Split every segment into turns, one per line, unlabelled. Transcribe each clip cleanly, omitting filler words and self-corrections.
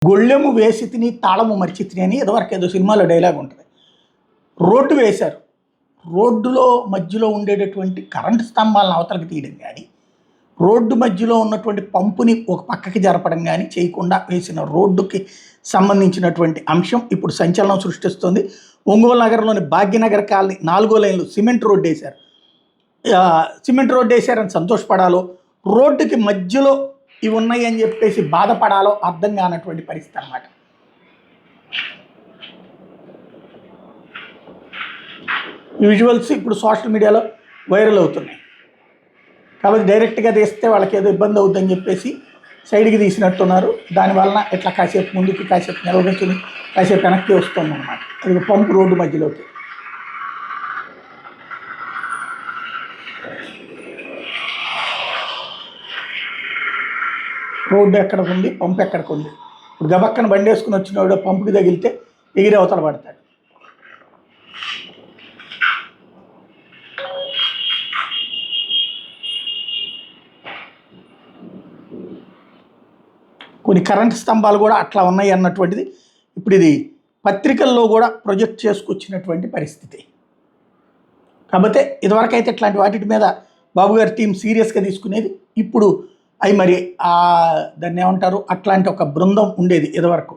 గొళ్ళెము వేసి తిని తాళము మరిచి తిని అని ఇదివరకు ఏదో సినిమాలో డైలాగ్ ఉంటుంది. రోడ్డు వేశారు, రోడ్డులో మధ్యలో ఉండేటటువంటి కరెంటు స్తంభాలను అవతలకి తీయడం కానీ, రోడ్డు మధ్యలో ఉన్నటువంటి పంపుని ఒక పక్కకి జరపడం కానీ చేయకుండా వేసిన రోడ్డుకి సంబంధించినటువంటి అంశం ఇప్పుడు సంచలనం సృష్టిస్తుంది. ఒంగోలు నగరంలోని భాగ్యనగర్ కాలనీ 4వ లైన్లు సిమెంట్ రోడ్డు వేశారు. సిమెంట్ రోడ్డు వేశారని సంతోషపడాలో, రోడ్డుకి మధ్యలో ఇవి ఉన్నాయి అని చెప్పేసి బాధపడాలో అర్థం కానటువంటి పరిస్థితి అన్నమాట. విజువల్స్ ఇప్పుడు సోషల్ మీడియాలో వైరల్ అవుతున్నాయి కాబట్టి డైరెక్ట్గా తీస్తే వాళ్ళకి ఏదో ఇబ్బంది అవుతుందని చెప్పేసి సైడ్కి తీసినట్టున్నారు. దానివలన ఇట్లా కాసేపు ముందుకి కాసేపు నిలబెట్టుకుని కాసేపు వెనక్కి వస్తుంది అనమాట. అది పంపు రోడ్డు మధ్యలోకి. రోడ్డు ఎక్కడికి ఉంది, పంపు ఎక్కడికి ఉంది. ఇప్పుడు గబక్కన బండి వేసుకుని వచ్చినవాడు పంపుకి తగిలితే ఎగిరి అవతల పడతాడు. కొన్ని కరెంట్ స్తంభాలు కూడా అట్లా ఉన్నాయి అన్నటువంటిది ఇప్పుడు ఇది పత్రికల్లో కూడా ప్రొజెక్ట్ చేసుకొచ్చినటువంటి పరిస్థితి. కాకపోతే ఇదివరకైతే ఇట్లాంటి వాటి మీద బాబు గారి టీం సీరియస్గా తీసుకునేది. ఇప్పుడు అవి మరి దాన్ని ఏమంటారు, అట్లాంటి ఒక బృందం ఉండేది ఇదివరకు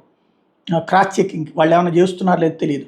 క్రాస్ చెకింగ్. వాళ్ళు ఏమైనా చేస్తున్నారో లేదో తెలియదు.